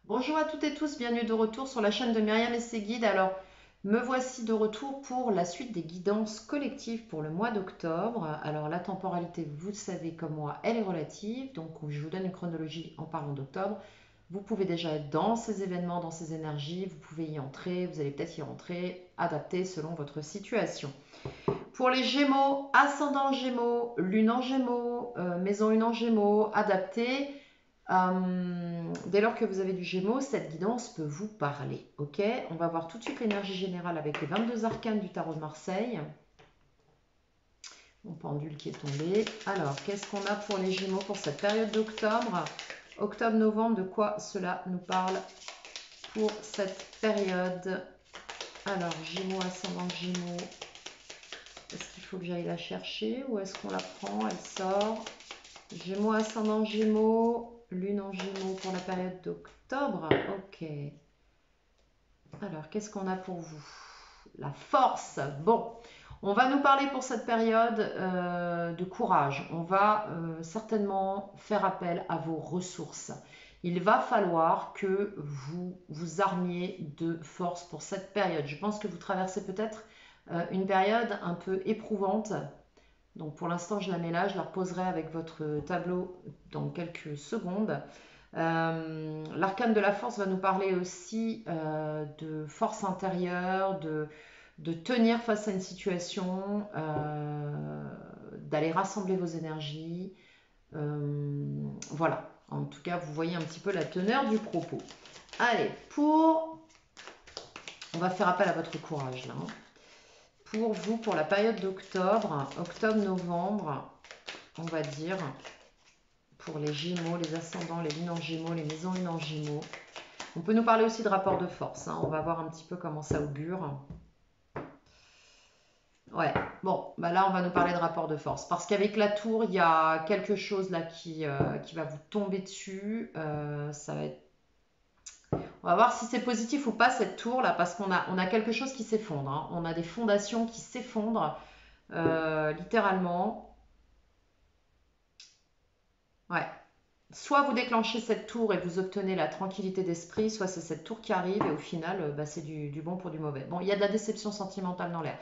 Bonjour à toutes et tous, bienvenue de retour sur la chaîne de Myriam et ses guides. Alors, me voici de retour pour la suite des guidances collectives pour le mois d'octobre. Alors, la temporalité, vous le savez comme moi, elle est relative. Donc, je vous donne une chronologie en parlant d'octobre. Vous pouvez déjà être dans ces événements, dans ces énergies. Vous pouvez y entrer, vous allez peut-être y rentrer, adapter selon votre situation. Pour les Gémeaux, ascendant Gémeaux, lune en Gémeaux, maison 1 en Gémeaux, adapté. Dès lors que vous avez du Gémeaux, cette guidance peut vous parler. Ok, on va voir tout de suite l'énergie générale avec les 22 arcanes du tarot de Marseille. Mon pendule qui est tombé. Alors, qu'est-ce qu'on a pour les Gémeaux pour cette période d'octobre? Octobre-novembre, de quoi cela nous parle pour cette période? Alors, Gémeaux, ascendant Gémeaux. Est-ce qu'il faut que j'aille la chercher ou est-ce qu'on la prend? Elle sort. Gémeaux, ascendant Gémeaux, lune en Gémeaux pour la période d'octobre. Ok. Alors, qu'est-ce qu'on a pour vous? La force. Bon, on va nous parler pour cette période de courage. On va certainement faire appel à vos ressources. Il va falloir que vous vous armiez de force pour cette période. Je pense que vous traversez peut-être une période un peu éprouvante. Donc pour l'instant, je la mets là, je la reposerai avec votre tableau dans quelques secondes. L'arcane de la force va nous parler aussi de force intérieure, de tenir face à une situation, d'aller rassembler vos énergies. Voilà, en tout cas, vous voyez un petit peu la teneur du propos. Allez, on va faire appel à votre courage là. Pour vous, pour la période d'octobre, octobre-novembre, on va dire, pour les Gémeaux, les ascendants, les lunes en Gémeaux, les maisons 1 en Gémeaux. On peut nous parler aussi de rapport de force. On va voir un petit peu comment ça augure. Ouais, bon, bah là on va nous parler de rapport de force. Parce qu'avec la tour, il y a quelque chose là qui va vous tomber dessus. Ça va être... On va voir si c'est positif ou pas cette tour là, parce qu'on a quelque chose qui s'effondre. On a des fondations qui s'effondrent, littéralement. Ouais. Soit vous déclenchez cette tour et vous obtenez la tranquillité d'esprit, soit c'est cette tour qui arrive et au final, c'est du bon pour du mauvais. Bon, il y a de la déception sentimentale dans l'air.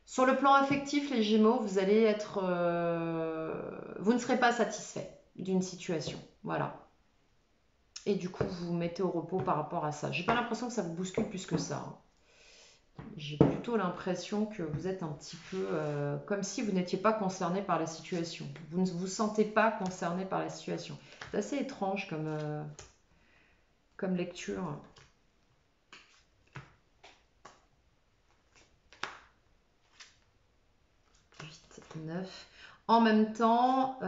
Sur le plan affectif, les Gémeaux, vous allez être... vous ne serez pas satisfait d'une situation. Voilà. Et du coup, vous vous mettez au repos par rapport à ça. J'ai pas l'impression que ça vous bouscule plus que ça. J'ai plutôt l'impression que vous êtes un petit peu comme si vous n'étiez pas concerné par la situation. Vous ne vous sentez pas concerné par la situation. C'est assez étrange comme lecture. 8, 9. En même temps,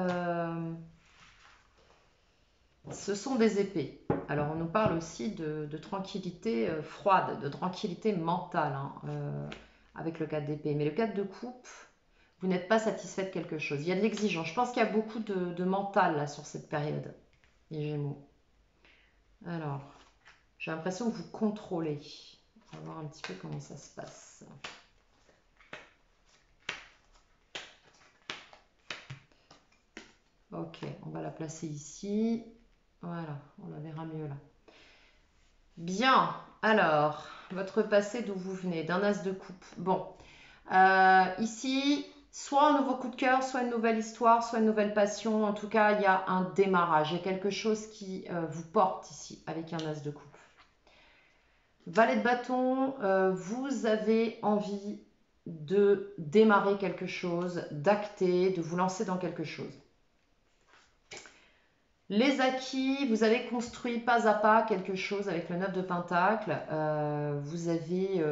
ce sont des épées. Alors, on nous parle aussi de tranquillité froide, de tranquillité mentale, avec le 4 d'épée. Mais le 4 de coupe, vous n'êtes pas satisfait de quelque chose. Il y a de l'exigence. Je pense qu'il y a beaucoup de mental là, sur cette période, les Gémeaux. Alors, j'ai l'impression que vous contrôlez. On va voir un petit peu comment ça se passe. Ok, on va la placer ici. Voilà, on la verra mieux là. Bien, alors, votre passé d'où vous venez, d'un as de coupe. Bon, ici, soit un nouveau coup de cœur, soit une nouvelle histoire, soit une nouvelle passion. En tout cas, il y a un démarrage, il y a quelque chose qui vous porte ici avec un as de coupe. Valet de bâton, vous avez envie de démarrer quelque chose, d'acter, de vous lancer dans quelque chose. Les acquis, vous avez construit pas à pas quelque chose avec le 9 de Pentacle. Vous avez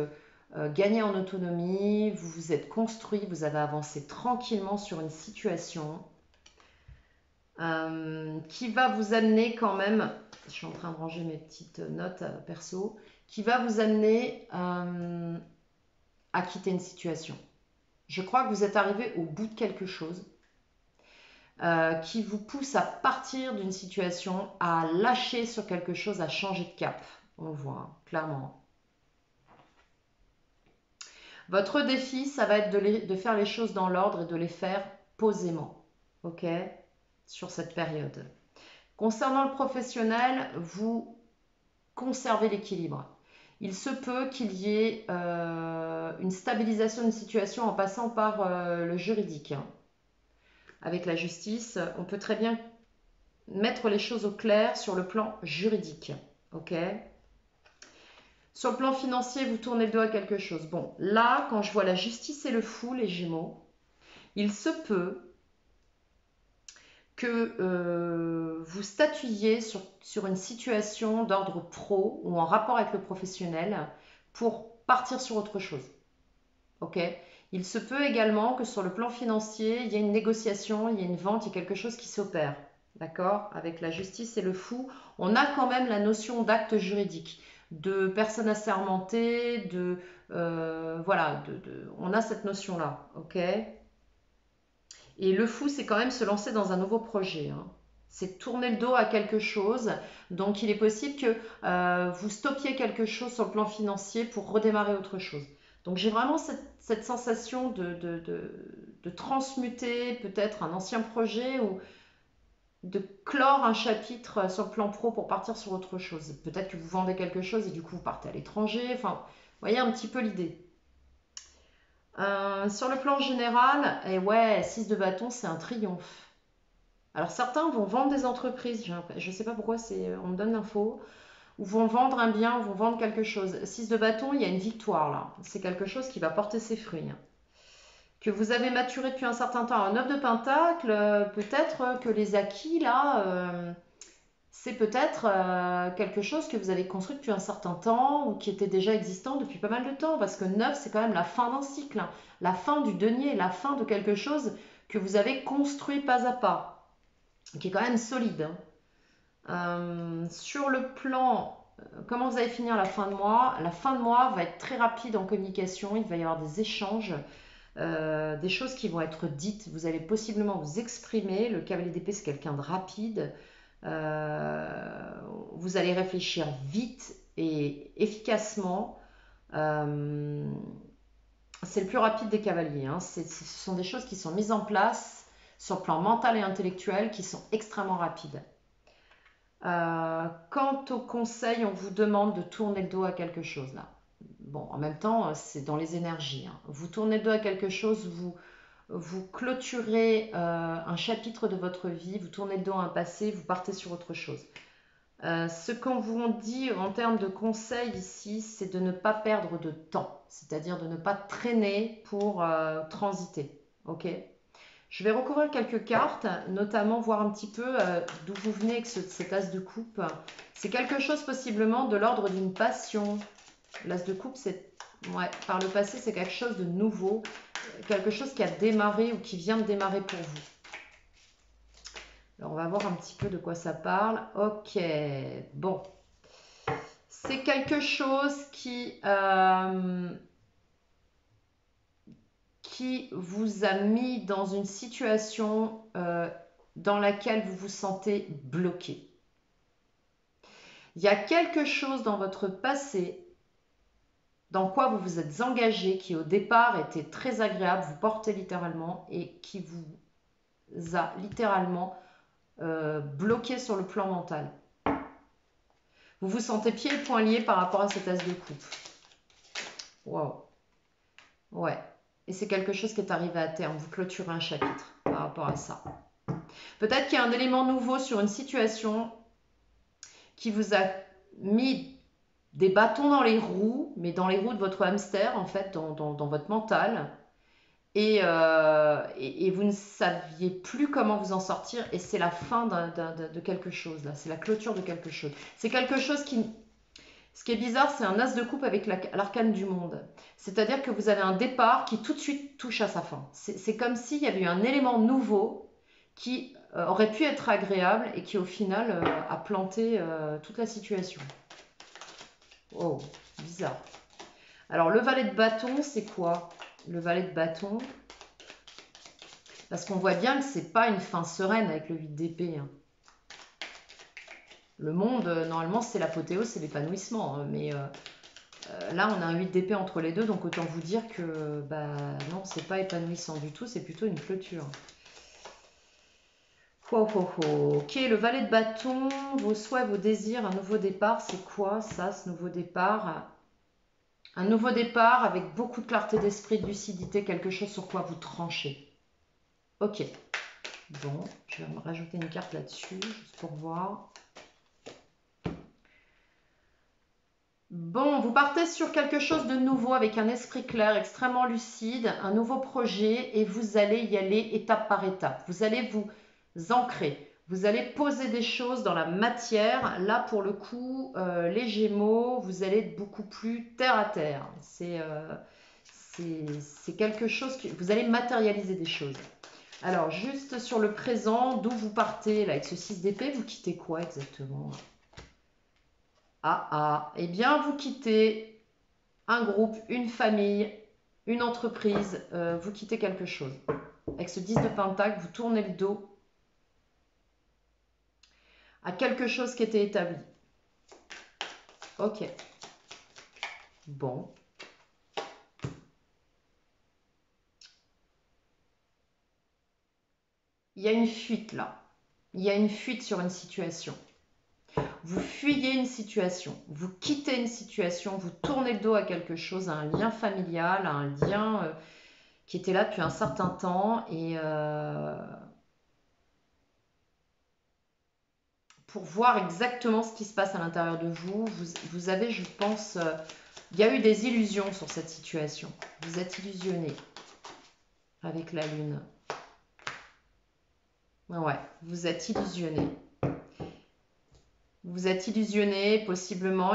gagné en autonomie, vous vous êtes construit, vous avez avancé tranquillement sur une situation qui va vous amener quand même, je suis en train de ranger mes petites notes perso, qui va vous amener à quitter une situation. Je crois que vous êtes arrivé au bout de quelque chose qui vous pousse à partir d'une situation, à lâcher sur quelque chose, à changer de cap. On le voit, hein, clairement. Votre défi, ça va être de faire les choses dans l'ordre et de les faire posément, ok, sur cette période. Concernant le professionnel, vous conserver l'équilibre. Il se peut qu'il y ait une stabilisation d'une situation en passant par le juridique, hein. Avec la justice, on peut très bien mettre les choses au clair sur le plan juridique. Ok? Sur le plan financier, vous tournez le dos à quelque chose. Bon, là, quand je vois la justice et le fou, les Gémeaux, il se peut que vous statuiez sur une situation d'ordre pro ou en rapport avec le professionnel pour partir sur autre chose. Ok? Il se peut également que sur le plan financier, il y ait une négociation, il y ait une vente, il y ait quelque chose qui s'opère. D'accord? Avec la justice et le fou, on a quand même la notion d'acte juridique, de personne assermentée, voilà, on a cette notion-là. Ok? Et le fou, c'est quand même se lancer dans un nouveau projet, hein. C'est tourner le dos à quelque chose. Donc, il est possible que vous stoppiez quelque chose sur le plan financier pour redémarrer autre chose. Donc, j'ai vraiment cette sensation de transmuter peut-être un ancien projet ou de clore un chapitre sur le plan pro pour partir sur autre chose. Peut-être que vous vendez quelque chose et du coup, vous partez à l'étranger. Enfin, vous voyez un petit peu l'idée. Sur le plan général, et ouais, 6 de bâton, c'est un triomphe. Alors certains vont vendre des entreprises, je ne sais pas pourquoi on me donne l'info, ou vont vendre un bien, ou vont vendre quelque chose. 6 de bâton, il y a une victoire là. C'est quelque chose qui va porter ses fruits, hein. Que vous avez maturé depuis un certain temps. Un 9 de pentacle, peut-être que les acquis là, c'est peut-être quelque chose que vous avez construit depuis un certain temps ou qui était déjà existant depuis pas mal de temps. Parce que 9, c'est quand même la fin d'un cycle, hein. La fin du denier, la fin de quelque chose que vous avez construit pas à pas, qui est quand même solide, hein. Sur le plan, comment vous allez finir la fin de mois? La fin de mois va être très rapide en communication, il va y avoir des échanges, des choses qui vont être dites, vous allez possiblement vous exprimer. Le cavalier d'épée, c'est quelqu'un de rapide. Vous allez réfléchir vite et efficacement. Euh, c'est le plus rapide des cavaliers, hein. Ce sont des choses qui sont mises en place sur le plan mental et intellectuel qui sont extrêmement rapides. Quant au conseil, on vous demande de tourner le dos à quelque chose là. Bon, en même temps, c'est dans les énergies, hein. Vous tournez le dos à quelque chose, vous clôturez un chapitre de votre vie, vous tournez le dos à un passé, vous partez sur autre chose. Ce qu'on vous dit en termes de conseils ici, c'est de ne pas perdre de temps, c'est-à-dire de ne pas traîner pour transiter. Ok? Je vais recouvrir quelques cartes, notamment voir un petit peu d'où vous venez avec cet as de coupe. C'est quelque chose possiblement de l'ordre d'une passion. L'as de coupe, ouais, par le passé, c'est quelque chose de nouveau, quelque chose qui a démarré ou qui vient de démarrer pour vous. Alors, on va voir un petit peu de quoi ça parle. Ok, bon. C'est quelque chose qui vous a mis dans une situation dans laquelle vous vous sentez bloqué. Il y a quelque chose dans votre passé dans quoi vous vous êtes engagé, qui au départ était très agréable, vous portez littéralement, et qui vous a littéralement bloqué sur le plan mental. Vous vous sentez pieds et poings liés par rapport à cet as de coupe. Waouh. Ouais. Et c'est quelque chose qui est arrivé à terme. Vous clôturez un chapitre par rapport à ça. Peut-être qu'il y a un élément nouveau sur une situation qui vous a mis des bâtons dans les roues, mais dans les roues de votre hamster, en fait, dans votre mental. Et vous ne saviez plus comment vous en sortir. Et c'est la fin de quelque chose, là. C'est la clôture de quelque chose. C'est quelque chose qui... Ce qui est bizarre, c'est un as de coupe avec l'arcane du monde. C'est-à-dire que vous avez un départ qui tout de suite touche à sa fin. C'est comme s'il y avait eu un élément nouveau qui aurait pu être agréable et qui au final a planté toute la situation. Oh, bizarre. Alors le valet de bâton, c'est quoi? Le valet de bâton, parce qu'on voit bien que c'est pas une fin sereine avec le 8 d'épée, hein. Le monde, normalement, c'est l'apothéose, c'est l'épanouissement, hein, mais là, on a un 8 d'épée entre les deux, donc autant vous dire que bah non, c'est pas épanouissant du tout, c'est plutôt une clôture. Wow, wow, wow. Ok, le valet de bâton, vos souhaits, vos désirs, un nouveau départ, c'est quoi ça, ce nouveau départ? Un nouveau départ avec beaucoup de clarté d'esprit, de lucidité, quelque chose sur quoi vous tranchez. Ok, bon, je vais me rajouter une carte là-dessus, juste pour voir. Bon, vous partez sur quelque chose de nouveau avec un esprit clair, extrêmement lucide, un nouveau projet et vous allez y aller étape par étape. Vous allez vous ancrer, vous allez poser des choses dans la matière. Là, pour le coup, les Gémeaux, vous allez être beaucoup plus terre à terre. C'est quelque chose que vous allez matérialiser des choses. Alors, juste sur le présent, d'où vous partez là, avec ce 6 d'épée, vous quittez quoi exactement? Ah ah, eh bien vous quittez un groupe, une famille, une entreprise, vous quittez quelque chose. Avec ce 10 de pentacle, vous tournez le dos à quelque chose qui était établi. Ok, bon. Il y a une fuite là. Il y a une fuite sur une situation. Vous fuyez une situation, vous quittez une situation, vous tournez le dos à quelque chose, à un lien familial, à un lien qui était là depuis un certain temps et pour voir exactement ce qui se passe à l'intérieur de vous, vous avez, je pense, il y a eu des illusions sur cette situation. Vous êtes illusionné avec la lune. Ouais, vous êtes illusionné. Vous êtes illusionné, possiblement,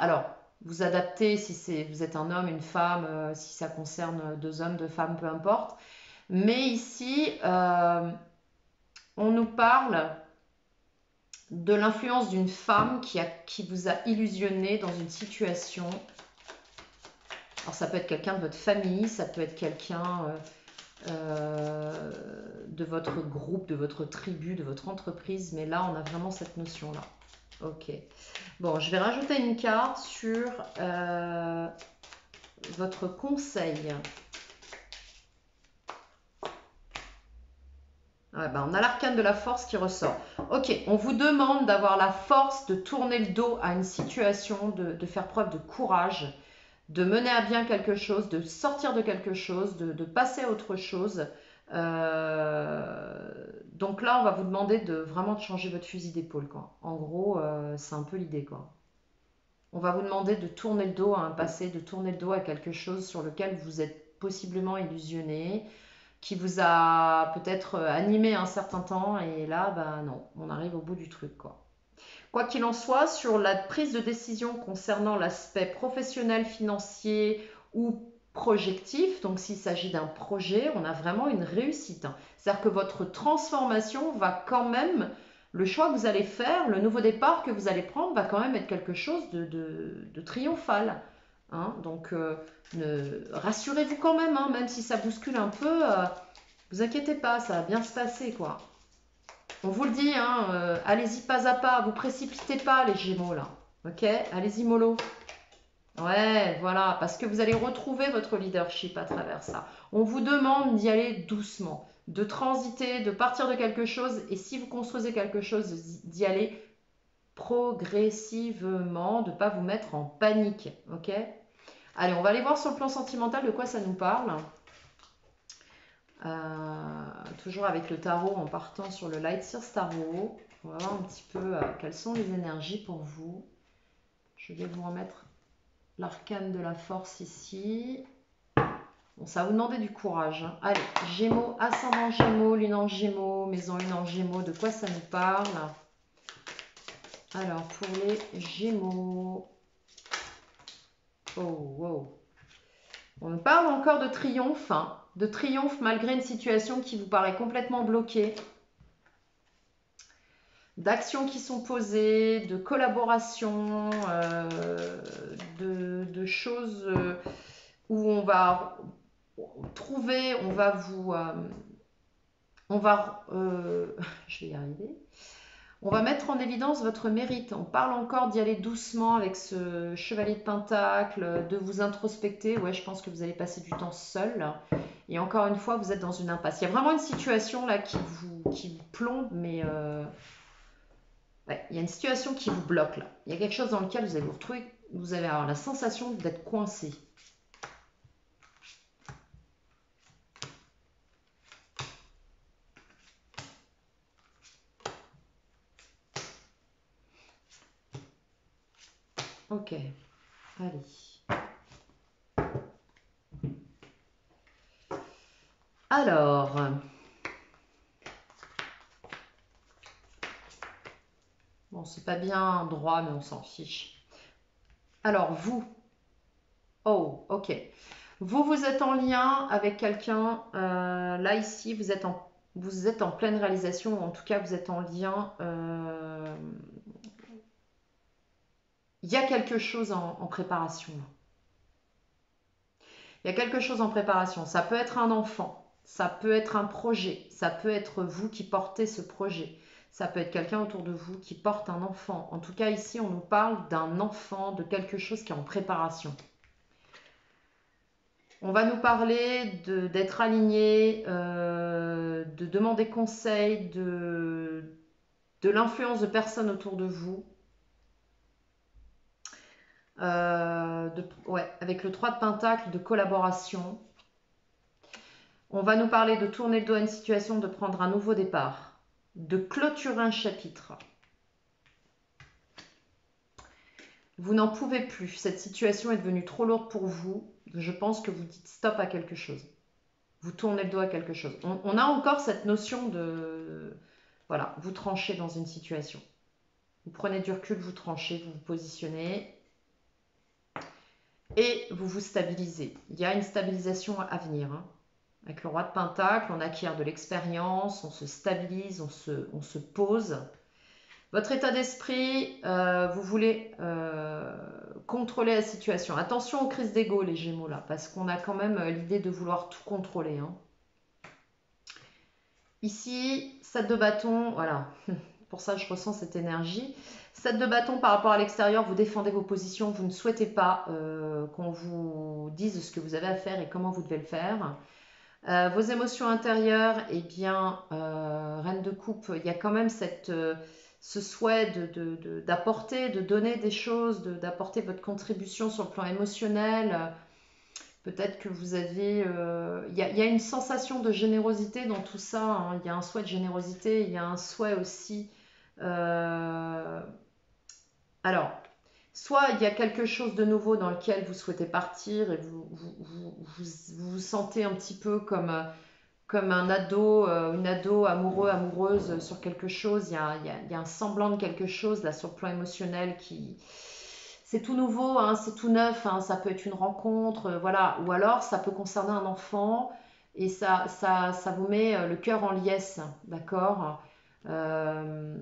alors, vous adaptez si vous êtes un homme, une femme, si ça concerne deux hommes, deux femmes, peu importe. Mais ici, on nous parle de l'influence d'une femme qui vous a illusionné dans une situation. Alors ça peut être quelqu'un de votre famille, ça peut être quelqu'un de votre groupe, de votre tribu, de votre entreprise, mais là on a vraiment cette notion-là. Ok. Bon, je vais rajouter une carte sur votre conseil. Ouais, ben, on a l'arcane de la force qui ressort. Ok, on vous demande d'avoir la force de tourner le dos à une situation, de faire preuve de courage, de mener à bien quelque chose, de sortir de quelque chose, de passer à autre chose. Donc là, on va vous demander de vraiment de changer votre fusil d'épaule, quoi. En gros, c'est un peu l'idée, quoi. On va vous demander de tourner le dos à un passé, de tourner le dos à quelque chose sur lequel vous êtes possiblement illusionné, qui vous a peut-être animé un certain temps, et là, ben non, on arrive au bout du truc, quoi. Quoi qu'il en soit, sur la prise de décision concernant l'aspect professionnel, financier ou projectif, donc s'il s'agit d'un projet, on a vraiment une réussite. C'est-à-dire que votre transformation va quand même, le choix que vous allez faire, le nouveau départ que vous allez prendre va quand même être quelque chose de triomphal. Hein. Donc rassurez-vous quand même, hein, même si ça bouscule un peu, vous inquiétez pas, ça va bien se passer, quoi. On vous le dit, hein, allez-y pas à pas, vous précipitez pas les Gémeaux là. Ok, allez-y mollo. Ouais, voilà, parce que vous allez retrouver votre leadership à travers ça. On vous demande d'y aller doucement, de transiter, de partir de quelque chose, et si vous construisez quelque chose, d'y aller progressivement, de ne pas vous mettre en panique. Ok. Allez, on va aller voir sur le plan sentimental de quoi ça nous parle. Toujours avec le tarot en partant sur le Light Sears Tarot. On va voir un petit peu quelles sont les énergies pour vous. Je vais vous remettre l'arcane de la force ici. Bon, ça va vous demander du courage. Hein. Allez, Gémeaux, ascendant Gémeaux, lune en Gémeaux, maison lune en Gémeaux, de quoi ça nous parle? Alors, pour les Gémeaux. Oh, wow. On nous parle encore de triomphe, hein, de triomphe malgré une situation qui vous paraît complètement bloquée. D'actions qui sont posées, de collaboration, de choses où on va trouver, on va vous... je vais y arriver. On va mettre en évidence votre mérite. On parle encore d'y aller doucement avec ce chevalier de pentacle, de vous introspecter. Ouais, je pense que vous allez passer du temps seul Et encore une fois, vous êtes dans une impasse. Il y a vraiment une situation là qui vous plombe, mais ouais, il y a une situation qui vous bloque là. Il y a quelque chose dans lequel vous allez vous retrouver, vous allez avoir la sensation d'être coincé. Ok, allez. Alors, bon, c'est pas bien droit, mais on s'en fiche. Alors, vous, oh, ok. Vous êtes en lien avec quelqu'un. Là, ici, vous êtes en pleine réalisation, ou en tout cas, vous êtes en lien. Il y a quelque chose en préparation. Il y a quelque chose en préparation. Ça peut être un enfant, ça peut être un projet, ça peut être vous qui portez ce projet. Ça peut être quelqu'un autour de vous qui porte un enfant. En tout cas, ici, on nous parle d'un enfant, de quelque chose qui est en préparation. On va nous parler d'être aligné, de demander conseil, de l'influence de personnes autour de vous. Ouais, avec le 3 de Pentacle, de collaboration. On va nous parler de tourner le dos à une situation, de prendre un nouveau départ, de clôturer un chapitre. Vous n'en pouvez plus. Cette situation est devenue trop lourde pour vous. Je pense que vous dites stop à quelque chose. Vous tournez le dos à quelque chose. On a encore cette notion de... Voilà, vous tranchez dans une situation. Vous prenez du recul, vous tranchez, vous vous positionnez et vous vous stabilisez. Il y a une stabilisation à venir. Avec le roi de Pentacle, on acquiert de l'expérience, on se stabilise, on se pose. Votre état d'esprit, vous voulez contrôler la situation. Attention aux crises d'ego, les Gémeaux, là, parce qu'on a quand même l'idée de vouloir tout contrôler. Ici, 7 de bâton, voilà, pour ça je ressens cette énergie. 7 de bâton par rapport à l'extérieur, vous défendez vos positions, vous ne souhaitez pas qu'on vous dise ce que vous avez à faire et comment vous devez le faire. Vos émotions intérieures, eh bien, Reine de coupe, il y a quand même ce souhait d'apporter, de donner des choses, d'apporter votre contribution sur le plan émotionnel. Peut-être que vous avez... Il y a une sensation de générosité dans tout ça. Il y a un souhait de générosité, il y a un souhait aussi... Alors, soit il y a quelque chose de nouveau dans lequel vous souhaitez partir et vous sentez un petit peu comme un ado, une ado amoureux, amoureuse sur quelque chose. Il y a un semblant de quelque chose là sur le plan émotionnel qui... C'est tout nouveau, c'est tout neuf, ça peut être une rencontre, voilà. Ou alors ça peut concerner un enfant et ça vous met le cœur en liesse, d'accord. Euh,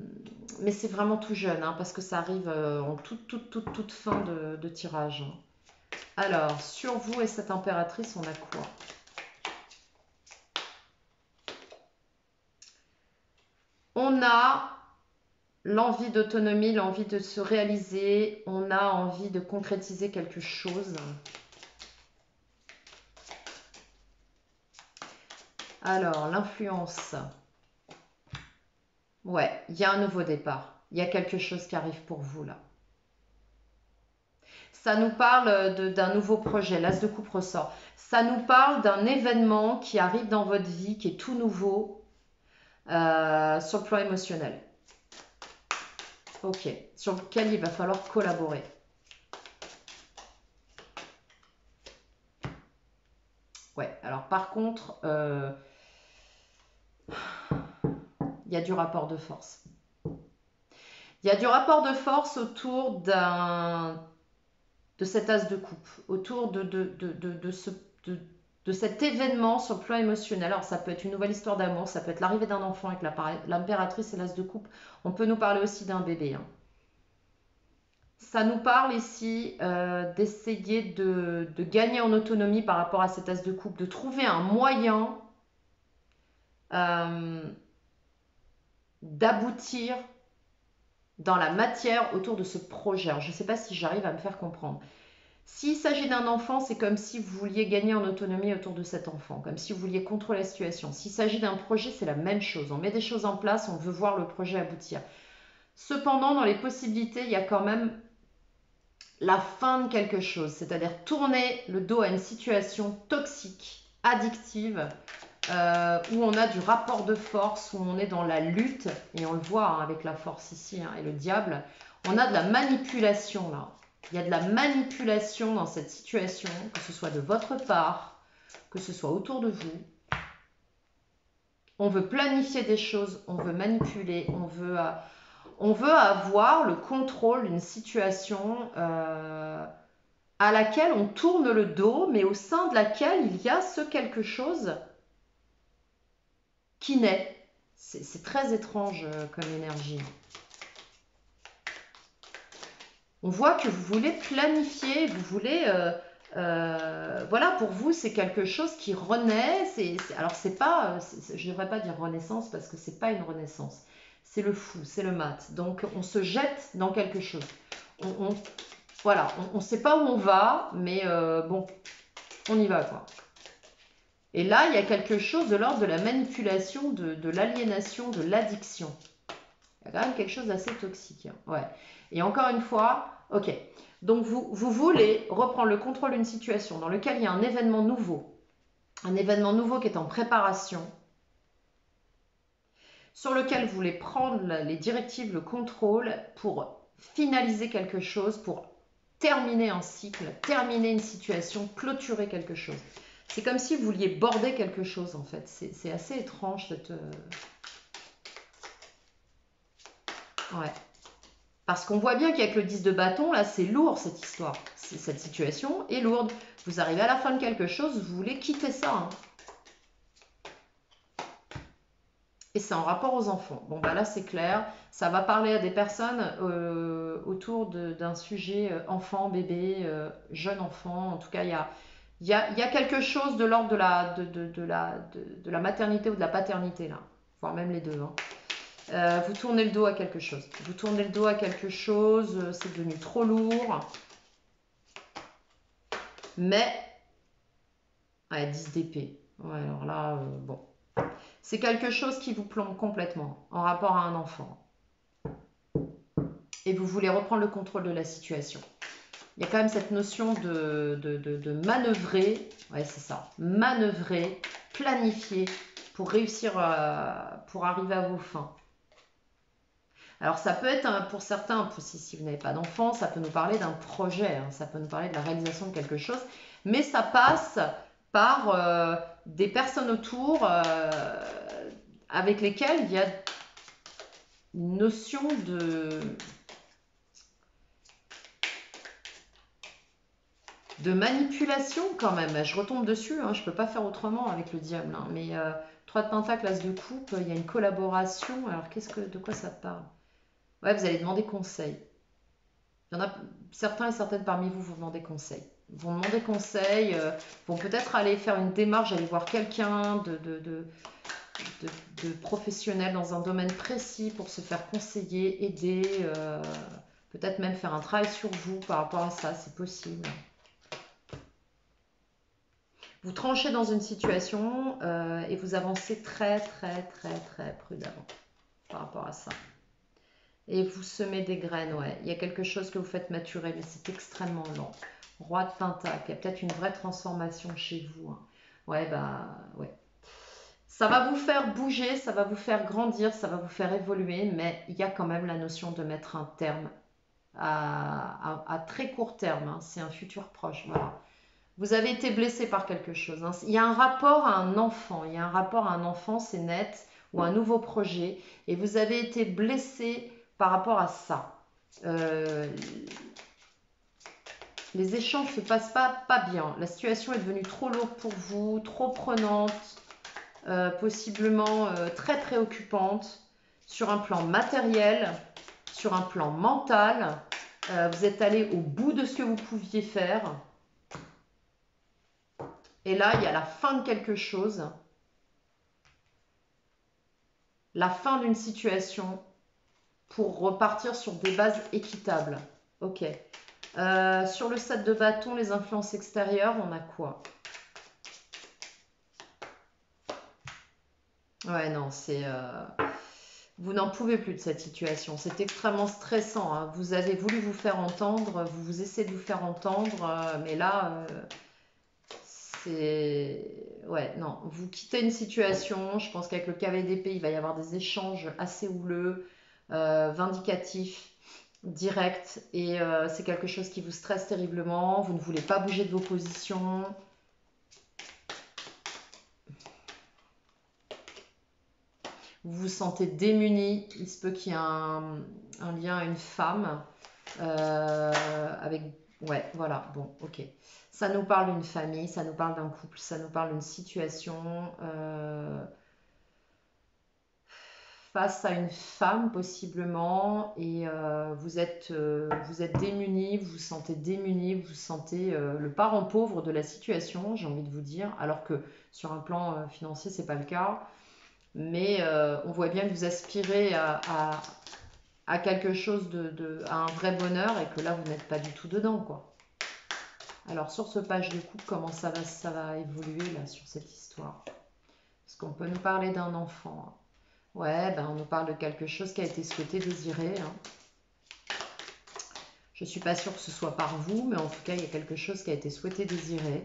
mais c'est vraiment tout jeune, parce que ça arrive en toute fin de tirage. Alors, sur vous et cette impératrice, on a quoi? On a l'envie d'autonomie, l'envie de se réaliser, on a envie de concrétiser quelque chose. Alors, l'influence. Ouais, il y a un nouveau départ. Il y a quelque chose qui arrive pour vous là. Ça nous parle d'un nouveau projet. L'As de coupe ressort. Ça nous parle d'un événement qui arrive dans votre vie, qui est tout nouveau sur le plan émotionnel. Ok, sur lequel il va falloir collaborer. Ouais, alors par contre, il y a du rapport de force. Il y a du rapport de force autour de cet as de coupe, autour de cet événement sur le plan émotionnel. Alors ça peut être une nouvelle histoire d'amour, ça peut être l'arrivée d'un enfant avec l'impératrice et l'as de coupe. On peut nous parler aussi d'un bébé. Ça nous parle ici d'essayer de gagner en autonomie par rapport à cet as de coupe, de trouver un moyen euh, d'aboutir dans la matière autour de ce projet. Alors, je ne sais pas si j'arrive à me faire comprendre. S'il s'agit d'un enfant, c'est comme si vous vouliez gagner en autonomie autour de cet enfant, comme si vous vouliez contrôler la situation. S'il s'agit d'un projet, c'est la même chose. On met des choses en place, on veut voir le projet aboutir. Cependant, dans les possibilités, il y a quand même la fin de quelque chose, c'est-à-dire tourner le dos à une situation toxique, addictive, où on a du rapport de force, où on est dans la lutte, et on le voit hein, avec la force ici hein, et le diable, on a de la manipulation là. Il y a de la manipulation dans cette situation, que ce soit de votre part, que ce soit autour de vous. On veut planifier des choses, on veut manipuler, on veut avoir le contrôle d'une situation à laquelle on tourne le dos, mais au sein de laquelle il y a ce quelque chose qui naît. C'est très étrange comme énergie. On voit que vous voulez planifier, vous voulez... voilà, pour vous, c'est quelque chose qui renaît. Alors, c'est pas... je ne devrais pas dire renaissance parce que c'est pas une renaissance. C'est le fou, c'est le mat. Donc, on se jette dans quelque chose. Voilà, on ne sait pas où on va, mais bon, on y va, quoi. Et là, il y a quelque chose de l'ordre de la manipulation, de l'aliénation, de l'addiction. Il y a quand même quelque chose d'assez toxique. Hein. Ouais. Et encore une fois, ok. Donc vous voulez reprendre le contrôle d'une situation dans laquelle il y a un événement nouveau qui est en préparation, sur lequel vous voulez prendre les directives, le contrôle pour finaliser quelque chose, pour terminer un cycle, terminer une situation, clôturer quelque chose. C'est comme si vous vouliez border quelque chose en fait. C'est assez étrange cette... Ouais. Parce qu'on voit bien qu'avec le 10 de bâton, là, c'est lourd cette histoire. Cette situation est lourde. Vous arrivez à la fin de quelque chose, vous voulez quitter ça. Hein. Et c'est en rapport aux enfants. Bon, bah là, c'est clair. Ça va parler à des personnes autour d'un sujet enfant, bébé, jeune enfant. En tout cas, il y a quelque chose de l'ordre de la maternité ou de la paternité, là. Voire même les deux. Hein. Vous tournez le dos à quelque chose. Vous tournez le dos à quelque chose, c'est devenu trop lourd. Mais, ouais, 10 d'épée. Ouais, alors là, bon. C'est quelque chose qui vous plombe complètement en rapport à un enfant. Et vous voulez reprendre le contrôle de la situation. Il y a quand même cette notion de manœuvrer. Ouais, c'est ça. Manœuvrer, planifier pour réussir, pour arriver à vos fins. Alors ça peut être, pour certains, si vous n'avez pas d'enfant, ça peut nous parler d'un projet, hein, ça peut nous parler de la réalisation de quelque chose, mais ça passe par des personnes autour avec lesquelles il y a une notion de manipulation quand même. Je retombe dessus, hein, je ne peux pas faire autrement avec le diable, hein, mais 3 de pentacle, as de coupe, il y a une collaboration, alors de quoi ça parle? Ouais, vous allez demander conseil. Il y en a certains et certaines parmi vous demandez conseil. Vont demander conseil, vont peut-être aller faire une démarche, aller voir quelqu'un de professionnel dans un domaine précis pour se faire conseiller, aider, peut-être même faire un travail sur vous par rapport à ça, c'est possible. Vous tranchez dans une situation et vous avancez très très très très prudemment par rapport à ça. Et vous semez des graines, ouais. Il y a quelque chose que vous faites maturer, mais c'est extrêmement lent. Roi de Pentacle, il y a peut-être une vraie transformation chez vous. Hein. Ouais, bah, ouais. Ça va vous faire bouger, ça va vous faire grandir, ça va vous faire évoluer, mais il y a quand même la notion de mettre un terme à très court terme. Hein. C'est un futur proche, voilà. Vous avez été blessé par quelque chose. Hein. Il y a un rapport à un enfant, il y a un rapport à un enfant, c'est net, ou un nouveau projet, et vous avez été blessé par rapport à ça. Les échanges ne se passent pas bien. La situation est devenue trop lourde pour vous, trop prenante, possiblement très préoccupante sur un plan matériel, sur un plan mental. Vous êtes allé au bout de ce que vous pouviez faire. Et là, il y a la fin de quelque chose, la fin d'une situation pour repartir sur des bases équitables. Ok. Sur le 7 de bâton, les influences extérieures, on a quoi? Ouais, non, c'est... vous n'en pouvez plus de cette situation. C'est extrêmement stressant, hein. Vous avez voulu vous faire entendre, vous essayez de vous faire entendre, mais là, c'est... Ouais, non. Vous quittez une situation. Je pense qu'avec le cavalier d'épée, il va y avoir des échanges assez houleux, vindicatifs, directs. Et c'est quelque chose qui vous stresse terriblement. Vous ne voulez pas bouger de vos positions. Vous vous sentez démuni. Il se peut qu'il y ait un lien à une femme. Avec... Ouais, voilà, bon, ok. Ça nous parle d'une famille, ça nous parle d'un couple, ça nous parle d'une situation face à une femme possiblement, et vous êtes démuni, vous vous sentez démuni, vous vous sentez le parent pauvre de la situation, j'ai envie de vous dire, alors que sur un plan financier, c'est pas le cas. Mais on voit bien que vous aspirez à quelque chose à un vrai bonheur et que là, vous n'êtes pas du tout dedans, quoi. Alors, sur ce page de coupe, comment ça va évoluer là sur cette histoire? Parce qu'on peut nous parler d'un enfant. Ouais, ben, on nous parle de quelque chose qui a été souhaité, désiré, hein. Je ne suis pas sûre que ce soit par vous, mais en tout cas, il y a quelque chose qui a été souhaité, désiré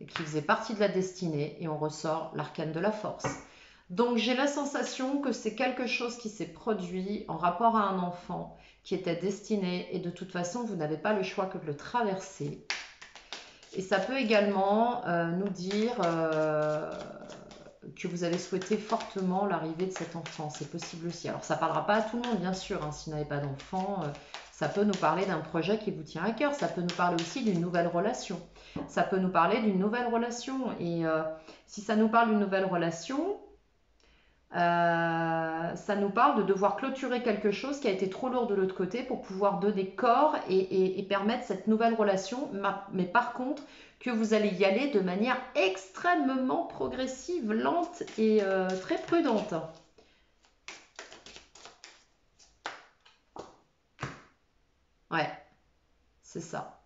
et qui faisait partie de la destinée. Et on ressort l'arcane de la force. Donc j'ai la sensation que c'est quelque chose qui s'est produit en rapport à un enfant qui était destiné et de toute façon vous n'avez pas le choix que de le traverser. Et ça peut également nous dire que vous avez souhaité fortement l'arrivée de cet enfant. C'est possible aussi. Alors ça ne parlera pas à tout le monde bien sûr, hein. Si vous n'avez pas d'enfant, ça peut nous parler d'un projet qui vous tient à cœur. Ça peut nous parler aussi d'une nouvelle relation. Ça peut nous parler d'une nouvelle relation. Et si ça nous parle d'une nouvelle relation, ça nous parle de devoir clôturer quelque chose qui a été trop lourd de l'autre côté pour pouvoir donner corps et permettre cette nouvelle relation. Mais par contre, que vous allez y aller de manière extrêmement progressive, lente et très prudente. Ouais, c'est ça.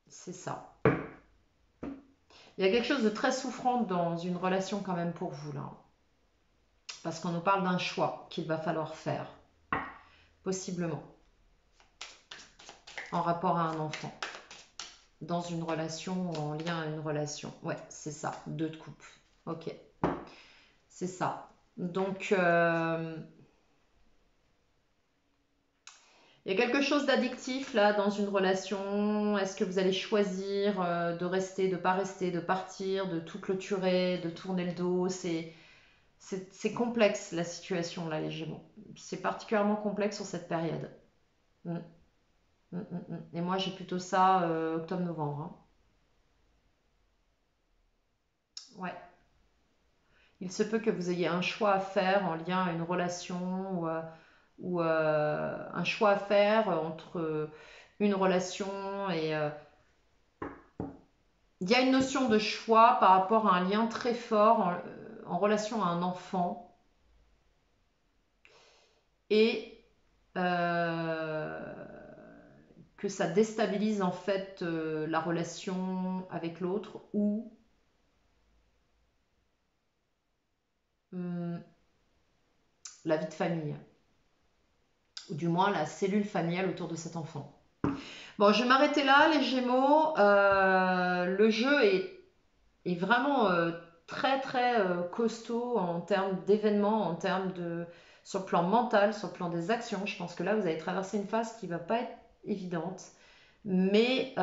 C'est ça. Il y a quelque chose de très souffrant dans une relation quand même pour vous là. Parce qu'on nous parle d'un choix qu'il va falloir faire. Possiblement. En rapport à un enfant. Dans une relation ou en lien à une relation. Ouais, c'est ça. Deux de coupe. Ok. C'est ça. Donc, il y a quelque chose d'addictif là dans une relation. Est-ce que vous allez choisir de rester, de pas rester, de partir, de tout clôturer, de tourner le dos? C'est complexe la situation là, les Gémeaux. C'est particulièrement complexe sur cette période. Mm, Et moi, j'ai plutôt ça octobre-novembre, hein. Ouais. Il se peut que vous ayez un choix à faire en lien à une relation ou un choix à faire entre une relation et il y a une notion de choix par rapport à un lien très fort en relation à un enfant et que ça déstabilise en fait la relation avec l'autre ou hum, la vie de famille ou du moins la cellule familiale autour de cet enfant. Bon, je vais m'arrêter là, les Gémeaux. Le jeu est vraiment très très costaud en termes d'événements, en termes de sur le plan mental, sur le plan des actions. Je pense que là, vous avez traversé une phase qui ne va pas être évidente, mais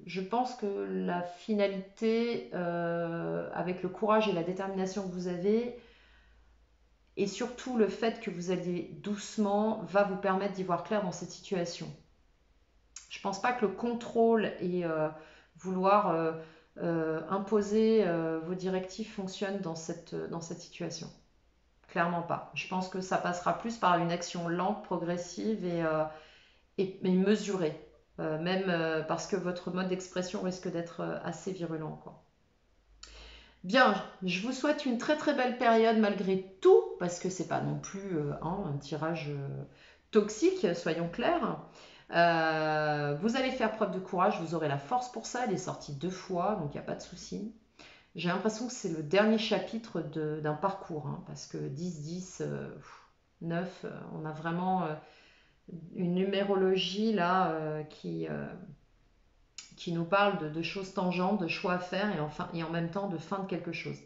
je pense que la finalité, avec le courage et la détermination que vous avez, et surtout le fait que vous alliez doucement, va vous permettre d'y voir clair dans cette situation. Je pense pas que le contrôle et vouloir imposer vos directives fonctionne dans cette situation. Clairement pas. Je pense que ça passera plus par une action lente, progressive et mesurée. Même parce que votre mode d'expression risque d'être assez virulent, quoi. Bien, je vous souhaite une très très belle période malgré tout, parce que c'est pas non plus un tirage toxique, soyons clairs. Vous allez faire preuve de courage, vous aurez la force pour ça. Elle est sortie 2 fois, donc il n'y a pas de souci. J'ai l'impression que c'est le dernier chapitre d'un parcours, hein, parce que 10, 10, 9, on a vraiment une numérologie là qui nous parle de choses tangentes, de choix à faire et en même temps de fin de quelque chose.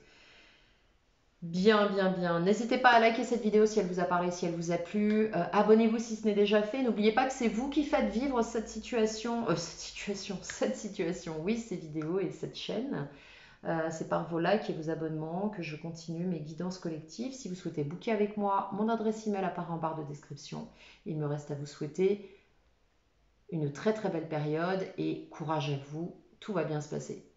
Bien, bien, bien. N'hésitez pas à liker cette vidéo si elle vous a parlé, si elle vous a plu. Abonnez-vous si ce n'est déjà fait. N'oubliez pas que c'est vous qui faites vivre cette situation, oui, ces vidéos et cette chaîne. C'est par vos likes et vos abonnements que je continue mes guidances collectives. Si vous souhaitez booker avec moi, mon adresse email apparaît en barre de description. Il me reste à vous souhaiter une très très belle période et courage à vous, tout va bien se passer.